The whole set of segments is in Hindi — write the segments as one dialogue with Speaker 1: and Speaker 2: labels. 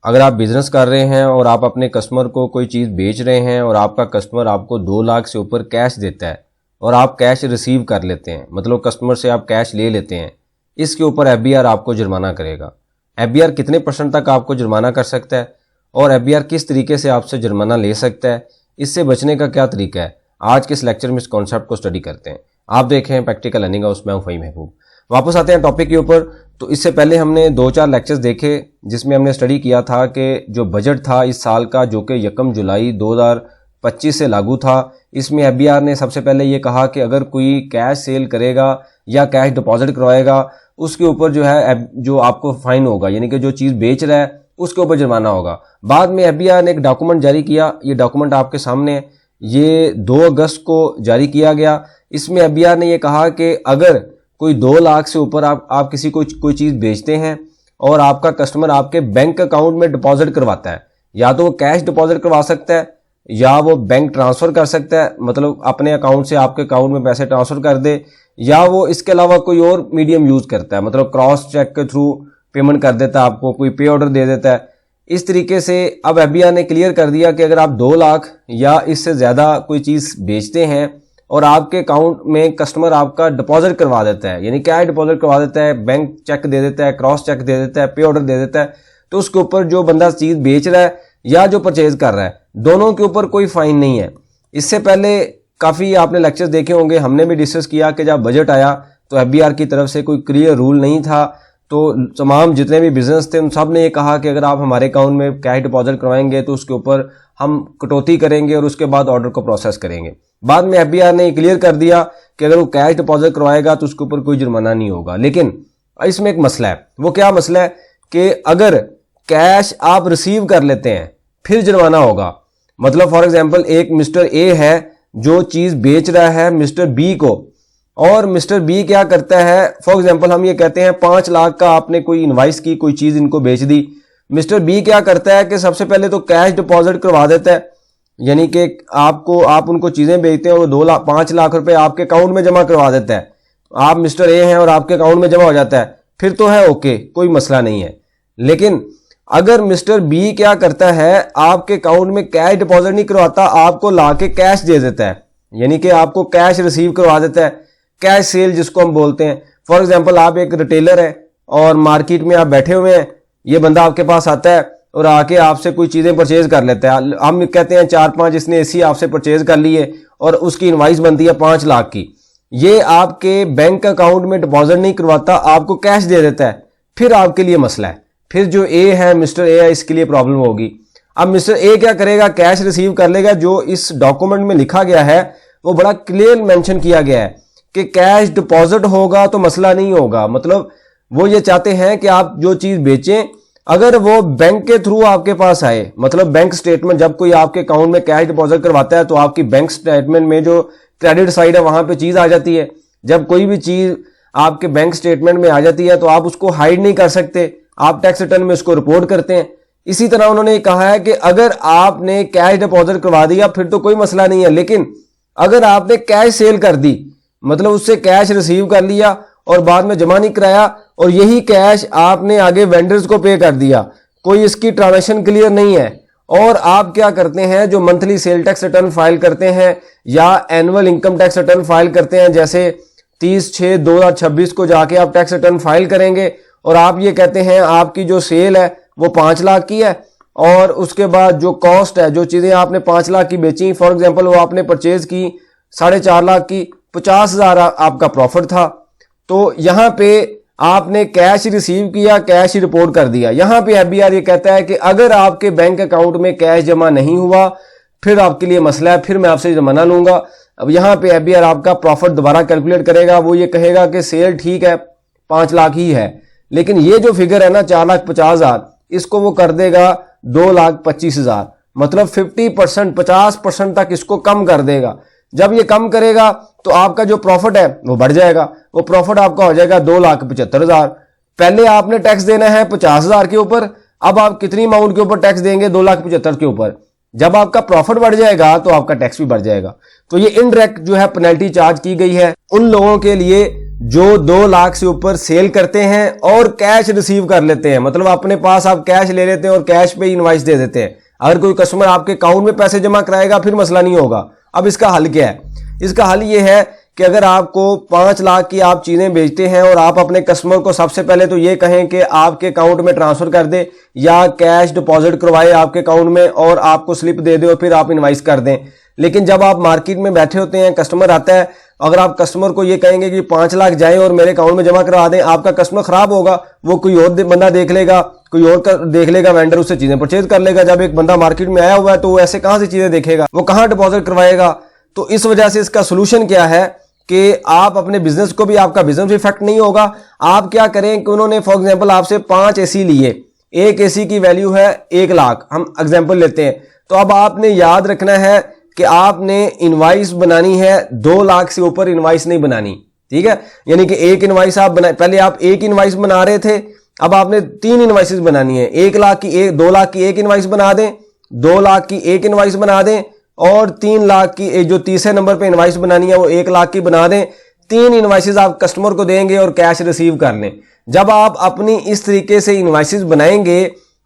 Speaker 1: अगर आप बिजनेस कर रहे हैं और आप अपने कस्टमर को कोई चीज़ बेच रहे हैं और आपका कस्टमर आपको 2 लाख से ऊपर कैश देता है और आप कैश रिसीव कर लेते हैं, मतलब कस्टमर से आप कैश ले लेते हैं, इसके ऊपर एफबीआर आपको जुर्माना करेगा। एफबीआर कितने % तक आपको जुर्माना कर सकता है और एफबीआर किस तरीके से आपसे जुर्माना ले सकता है, इससे बचने का क्या तरीका है, आज के इस लेक्चर में इस कॉन्सेप्ट को स्टडी करते हैं। आप देख रहे हैं प्रैक्टिकल अर्निंग हाउस, मैं हूं फ़हीम महबूब। वापस आते हैं टॉपिक के ऊपर। तो इससे पहले हमने 2-4 लेक्चर्स देखे जिसमें हमने स्टडी किया था कि जो बजट था इस साल का, जो कि 1 जुलाई 2025 से लागू था, इसमें एफबीआर ने सबसे पहले ये कहा कि अगर कोई कैश सेल करेगा या कैश डिपॉजिट करवाएगा उसके ऊपर जो आपको फाइन होगा, यानी कि जो चीज़ बेच रहा है उसके ऊपर जुर्माना होगा। बाद में एफबीआर ने एक डॉक्यूमेंट जारी किया, ये डॉक्यूमेंट आपके सामने है, ये 2 अगस्त को जारी किया गया। इसमें एफबीआर ने ये कहा कि अगर कोई 2 लाख से ऊपर आप किसी को कोई चीज़ बेचते हैं और आपका कस्टमर आपके बैंक अकाउंट में डिपॉजिट करवाता है, या तो वो कैश डिपॉजिट करवा सकता है या वो बैंक ट्रांसफ़र कर सकता है, मतलब अपने अकाउंट से आपके अकाउंट में पैसे ट्रांसफ़र कर दे, या वो इसके अलावा कोई और मीडियम यूज़ करता है, मतलब क्रॉस चेक के थ्रू पेमेंट कर देता है, आपको कोई पे ऑर्डर दे देता है। इस तरीके से अब एफबीआर ने क्लियर कर दिया कि अगर आप 2 लाख या इससे ज़्यादा कोई चीज़ बेचते हैं और आपके अकाउंट में कस्टमर आपका डिपॉजिट करवा देता है, यानी क्या डिपॉजिट करवा देता है, बैंक चेक दे देता है, क्रॉस चेक दे देता है, पे ऑर्डर दे देता है, तो उसके ऊपर जो बंदा चीज़ बेच रहा है या जो परचेज कर रहा है, दोनों के ऊपर कोई फाइन नहीं है। इससे पहले काफ़ी आपने लेक्चर्स देखे होंगे, हमने भी डिस्कस किया कि जब बजट आया तो एफबीआर की तरफ से कोई क्लियर रूल नहीं था, तो तमाम जितने भी बिजनेस थे उन सब ने ये कहा कि अगर आप हमारे अकाउंट में कैश डिपॉजिट करवाएंगे तो उसके ऊपर हम कटौती करेंगे और उसके बाद ऑर्डर को प्रोसेस करेंगे। बाद में एफबीआर ने क्लियर कर दिया कि अगर वो कैश डिपॉजिट करवाएगा तो उसके ऊपर कोई जुर्माना नहीं होगा। लेकिन इसमें एक मसला है, वो क्या मसला है कि अगर कैश आप रिसीव कर लेते हैं फिर जुर्माना होगा। मतलब फॉर एग्जांपल एक मिस्टर ए है जो चीज़ बेच रहा है मिस्टर बी को, और मिस्टर बी क्या करता है, फॉर एग्जांपल हम ये कहते हैं 5 लाख का आपने कोई इनवाइस की, कोई चीज़ इनको बेच दी। मिस्टर बी क्या करता है कि सबसे पहले तो कैश डिपॉजिट करवा देता है, यानी कि आप उनको चीज़ें बेचते हैं और 5 लाख रुपए आपके अकाउंट में जमा करवा देता है। आप मिस्टर ए हैं और आपके अकाउंट में जमा हो जाता है, फिर तो है ओके, कोई मसला नहीं है। लेकिन अगर मिस्टर बी क्या करता है, आपके अकाउंट में कैश डिपॉजिट नहीं करवाता, आपको ला के कैश दे देता है, यानी कि आपको कैश रिसीव करवा देता है, कैश सेल जिसको हम बोलते हैं। फॉर एग्जांपल आप एक रिटेलर है और मार्केट में आप बैठे हुए हैं, ये बंदा आपके पास आता है और आके आपसे कोई चीज़ें परचेज कर लेता है। हम कहते हैं 4-5 इसने एसी आपसे परचेज कर लिए और उसकी इनवाइस बनती है 5 लाख की। ये आपके बैंक अकाउंट में डिपॉजिट नहीं करवाता, आपको कैश दे देता है, फिर आपके लिए मसला है। फिर जो ए है, मिस्टर ए है, इसके लिए प्रॉब्लम होगी। अब मिस्टर ए क्या करेगा, कैश रिसीव कर लेगा। जो इस डॉक्यूमेंट में लिखा गया है वो बड़ा क्लियर मेंशन किया गया है कि कैश डिपॉजिट होगा तो मसला नहीं होगा। मतलब वो ये चाहते हैं कि आप जो चीज़ बेचें अगर वो बैंक के थ्रू आपके पास आए, मतलब बैंक स्टेटमेंट, जब कोई आपके अकाउंट में कैश डिपॉजिट करवाता है तो आपकी बैंक स्टेटमेंट में जो क्रेडिट साइड है वहां पे चीज़ आ जाती है। जब कोई भी चीज़ आपके बैंक स्टेटमेंट में आ जाती है तो आप उसको हाइड नहीं कर सकते, आप टैक्स रिटर्न में उसको रिपोर्ट करते हैं। इसी तरह उन्होंने कहा है कि अगर आपने कैश डिपॉजिट करवा दिया फिर तो कोई मसला नहीं है, लेकिन अगर आपने कैश सेल कर दी, मतलब उससे कैश रिसीव कर लिया और बाद में जमा नहीं कराया और यही कैश आपने आगे वेंडर्स को पे कर दिया, कोई इसकी ट्रांजैक्शन क्लियर नहीं है, और आप क्या करते हैं, जो monthly sale tax return file करते हैं या annual income tax return file करते हैं, जैसे 30/6/2026 को जाके आप टैक्स रिटर्न फाइल करेंगे और आप ये कहते हैं आपकी जो सेल है वो 5 लाख की है और उसके बाद जो कॉस्ट है, जो चीज़ें आपने 5 लाख की बेची, फॉर एग्जांपल वो आपने परचेज की 4.5 लाख की, 50,000 आपका प्रॉफिट था, तो यहाँ पे आपने कैश रिसीव किया, कैश रिपोर्ट कर दिया। यहाँ पे एफबीआर ये कहता है कि अगर आपके बैंक अकाउंट में कैश जमा नहीं हुआ फिर आपके लिए मसला है, फिर मैं आपसे जुर्माना लूंगा। अब यहाँ पे एफबीआर आपका प्रॉफिट दोबारा कैलकुलेट करेगा, वो ये कहेगा कि सेल ठीक है 5 लाख ही है, लेकिन ये जो फिगर है ना 4,50,000, इसको वो कर देगा 2,25,000, मतलब 50%, 50% तक इसको कम कर देगा। जब ये कम करेगा तो आपका जो प्रॉफिट है वो बढ़ जाएगा, वो प्रॉफिट आपका हो जाएगा 2,75,000। पहले आपने टैक्स देना है 50,000 के ऊपर, अब आप कितनी अमाउंट के ऊपर टैक्स देंगे, 2,75,000 के ऊपर। जब आपका प्रॉफिट बढ़ जाएगा तो आपका टैक्स भी बढ़ जाएगा। तो ये इनडायरेक्ट जो है पेनल्टी चार्ज की गई है उन लोगों के लिए जो 2 लाख से ऊपर सेल करते हैं और कैश रिसीव कर लेते हैं, मतलब अपने पास आप कैश ले लेते हैं और कैश पे इनवॉइस दे देते हैं। अगर कोई कस्टमर आपके अकाउंट में पैसे जमा कराएगा फिर मसला नहीं होगा। अब इसका हल क्या है? इसका हल ये है कि अगर आपको 5 लाख की आप चीजें बेचते हैं और आप अपने कस्टमर को सबसे पहले तो ये कहें कि आपके अकाउंट में ट्रांसफर कर दे या कैश डिपॉजिट करवाए आपके अकाउंट में और आपको स्लिप दे दे और फिर आप इनवॉइस कर दें। लेकिन जब आप मार्केट में बैठे होते हैं, कस्टमर आता है, अगर आप कस्टमर को ये कहेंगे कि 5 लाख जाए और मेरे अकाउंट में जमा करवा दें, आपका कस्टमर खराब होगा, वो कोई और बंदा देख लेगा, कोई और देख लेगा, वेंडर उससे चीजें परचेज कर लेगा। जब एक बंदा मार्केट में आया हुआ है तो वो ऐसे कहां से चीजें देखेगा, वो कहां डिपॉजिट करवाएगा। तो इस वजह से इसका सोल्यूशन क्या है कि आप अपने बिजनेस को भी, आपका बिजनेस भी इफेक्ट नहीं होगा। आप क्या करें कि उन्होंने फॉर एग्जांपल आपसे 5 एसी लिए, एक एसी की वैल्यू है 1 लाख, हम एग्जांपल लेते हैं। तो अब आपने याद रखना है कि आपने इनवॉइस बनानी है 2 लाख से ऊपर इनवॉइस नहीं बनानी, ठीक है। यानी कि एक इनवॉइस आप बना, पहले आप एक इनवॉइस बना रहे थे, अब आपने 3 इनवॉइसेस बनानी है। 1 लाख की 2 लाख की एक इनवॉइस बना दें, 2 लाख की एक इनवॉइस बना दें और 3 लाख की जो तीसरे नंबर पे इनवॉइस बनानी है वो 1 लाख की बना दें। 3 इनवॉइसेस आप कस्टमर को देंगे और कैश रिसीव कर लें। जब आप अपनी इस तरीके से इनवॉइसेस बनाएंगे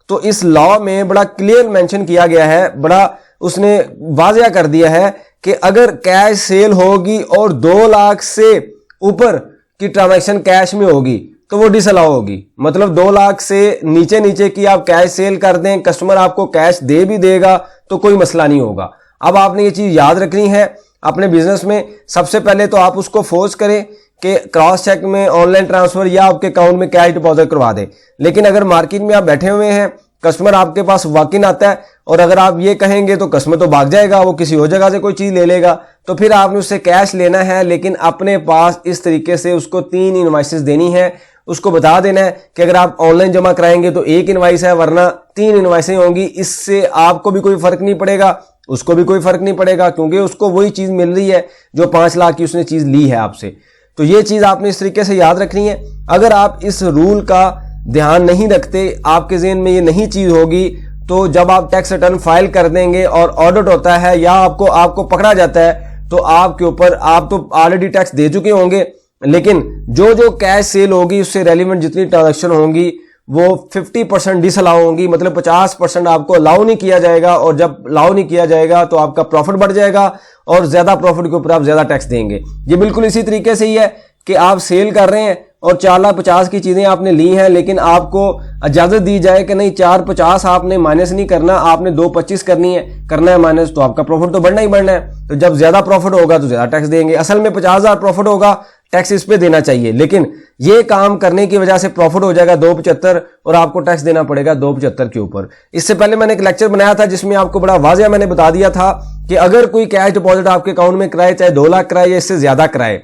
Speaker 1: तो इस लॉ में बड़ा क्लियर मेंशन किया गया है, बड़ा उसने वाज़िया कर दिया है कि अगर कैश सेल होगी और 2 लाख से ऊपर की ट्रांजैक्शन कैश में होगी तो वो डिसअलाउ होगी। मतलब 2 लाख से नीचे नीचे की आप कैश सेल कर दें, कस्टमर आपको कैश दे भी देगा तो कोई मसला नहीं होगा। अब आपने ये चीज याद रखनी है अपने बिजनेस में। सबसे पहले तो आप उसको फोर्स करें कि क्रॉस चेक में ऑनलाइन ट्रांसफर या आपके अकाउंट में कैश डिपॉजिट करवा दे। लेकिन अगर मार्केट में आप बैठे हुए हैं, कस्टमर आपके पास वॉक इन आता है और अगर आप ये कहेंगे तो कस्टमर तो भाग जाएगा, वो किसी और जगह से कोई चीज ले लेगा। तो फिर आपने उससे कैश लेना है, लेकिन अपने पास इस तरीके से उसको 3 इनवॉइसेस देनी है। उसको बता देना है कि अगर आप ऑनलाइन जमा कराएंगे तो 1 इनवॉइस है, वरना 3 इनवॉइसें होंगी। इससे आपको भी कोई फर्क नहीं पड़ेगा, उसको भी कोई फर्क नहीं पड़ेगा, क्योंकि उसको वही चीज मिल रही है जो 5 लाख की उसने चीज ली है आपसे। तो ये चीज आपने इस तरीके से याद रखनी है। अगर आप इस रूल का ध्यान नहीं रखते, आपके ज़हन में ये नहीं चीज होगी, तो जब आप टैक्स रिटर्न फाइल कर देंगे और ऑडिट होता है या आपको पकड़ा जाता है तो आपके ऊपर, आप तो ऑलरेडी टैक्स दे चुके होंगे, लेकिन जो कैश सेल होगी उससे रेलिवेंट जितनी ट्रांजैक्शन होंगी वो 50% डिसअलाउ होंगी। मतलब 50% आपको अलाउ नहीं किया जाएगा, और जब अलाउ नहीं किया जाएगा तो आपका प्रॉफिट बढ़ जाएगा और ज्यादा प्रॉफिट के ऊपर आप ज्यादा टैक्स देंगे। ये बिल्कुल इसी तरीके से ही है कि आप सेल कर रहे हैं और 4,50,000 की चीजें आपने ली हैं, लेकिन आपको इजाजत दी जाए कि नहीं 4,50,000 आपने माइनस नहीं करना, आपने 2,25,000 करना है माइनस, तो आपका प्रॉफिट तो बढ़ना ही बढ़ना है। तो जब ज्यादा प्रॉफिट होगा तो ज्यादा टैक्स देंगे। असल में 50,000 प्रॉफिट होगा, टैक्स इस पे देना चाहिए, लेकिन ये काम करने की वजह से प्रॉफिट हो जाएगा 2,75 और आपको टैक्स देना पड़ेगा 2,75 के ऊपर। इससे पहले मैंने एक लेक्चर बनाया था जिसमें आपको बड़ा वाज़िया मैंने बता दिया था कि अगर कोई कैश डिपॉजिट आपके अकाउंट में कराए, चाहे 2 लाख कराए या इससे ज्यादा कराए,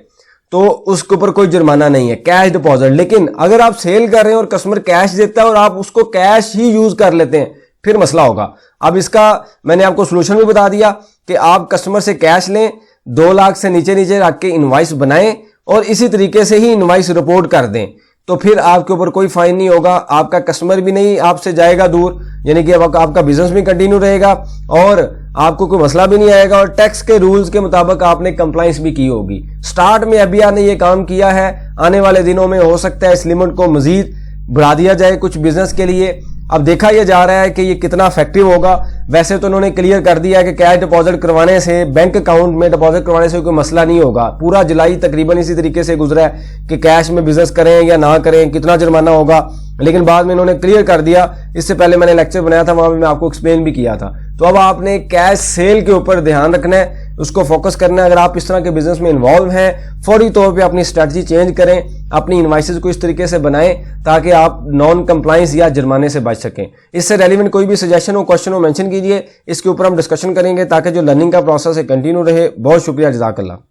Speaker 1: तो उसके ऊपर कोई जुर्माना नहीं है, कैश डिपॉजिट। लेकिन अगर आप सेल कर रहे हैं और कस्टमर कैश देता है और आप उसको कैश ही यूज कर लेते हैं, फिर मसला होगा। अब इसका मैंने आपको सोल्यूशन भी बता दिया कि आप कस्टमर से कैश लें, 2 लाख से नीचे नीचे रख के इनवॉइस बनाएं और इसी तरीके से ही इनवॉइस रिपोर्ट कर दें, तो फिर आपके ऊपर कोई फाइन नहीं होगा, आपका कस्टमर भी नहीं आपसे जाएगा दूर, यानी कि अब आपका बिजनेस भी कंटिन्यू रहेगा और आपको कोई मसला भी नहीं आएगा, और टैक्स के रूल्स के मुताबिक आपने कंप्लाइंस भी की होगी। स्टार्ट में अभी आपने ये काम किया है, आने वाले दिनों में हो सकता है इस लिमिट को मजीद बढ़ा दिया जाए कुछ बिजनेस के लिए। अब देखा यह जा रहा है कि ये कितना इफेक्टिव होगा। वैसे तो उन्होंने क्लियर कर दिया कि कैश डिपॉजिट करवाने से, बैंक अकाउंट में डिपॉजिट करवाने से कोई मसला नहीं होगा। पूरा जुलाई तकरीबन इसी तरीके से गुजरा है कि कैश में बिजनेस करें या ना करें, कितना जुर्माना होगा, लेकिन बाद में इन्होंने क्लियर कर दिया। इससे पहले मैंने लेक्चर बनाया था, वहां पे मैं आपको एक्सप्लेन भी किया था। तो अब आपने कैश सेल के ऊपर ध्यान रखना है, उसको फोकस करना है। अगर आप इस तरह के बिजनेस में इन्वॉल्व हैं, फौरी तौर पे अपनी स्ट्रेटजी चेंज करें, अपनी इनवॉइसेस को इस तरीके से बनाएं ताकि आप नॉन कंप्लाइंस या जुर्माने से बच सकें। इससे रेलिवेंट कोई भी सजेशन हो, क्वेश्चन हो, मेंशन कीजिए, इसके ऊपर हम डिस्कशन करेंगे ताकि जो लर्निंग का प्रोसेस है कंटिन्यू रहे। बहुत शुक्रिया, जज़ाकल्लाह।